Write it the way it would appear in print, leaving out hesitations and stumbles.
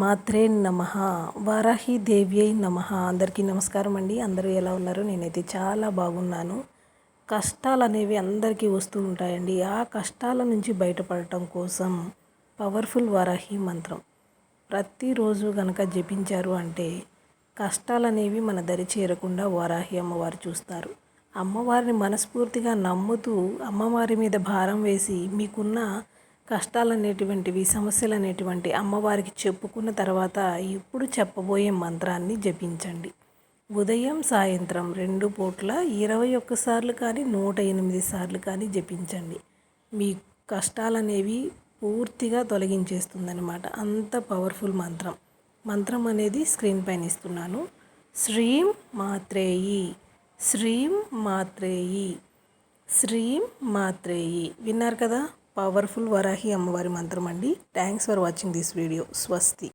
మాత్రే నమః. వారాహి దేవ్యై నమః. అందరికీ నమస్కారం అండి. అందరూ ఎలా ఉన్నారు? నేనైతే చాలా బాగున్నాను. కష్టాలు అనేవి అందరికీ వస్తూ ఉంటాయండి. ఆ కష్టాల నుంచి బయటపడటం కోసం పవర్ఫుల్ వారాహి మంత్రం ప్రతిరోజు కనుక జపించారు అంటే కష్టాలు అనేవి మన దరి చేరకుండా వారాహి అమ్మవారు చూస్తారు. అమ్మవారిని మనస్ఫూర్తిగా నమ్ముతూ అమ్మవారి మీద భారం వేసి మీకున్న కష్టాలు అనేటువంటివి, సమస్యలు అనేటువంటి అమ్మవారికి చెప్పుకున్న తర్వాత ఇప్పుడు చెప్పబోయే మంత్రాన్ని జపించండి. ఉదయం సాయంత్రం 2 పూట్ల 21 సార్లు కానీ 108 సార్లు కానీ జపించండి. మీ కష్టాలనేవి పూర్తిగా తొలగించేస్తుందన్నమాట. అంత పవర్ఫుల్ మంత్రం. మంత్రం అనేది స్క్రీన్ పైన ఇస్తున్నాను. శ్రీం మాత్రేయి, శ్రీం మాత్రేయి, శ్రీం మాత్రేయి. విన్నారు కదా? పవర్ఫుల్ వరాహి అమ్మవారి మంత్రం అండి. Thanks for watching this video. స్వస్తి.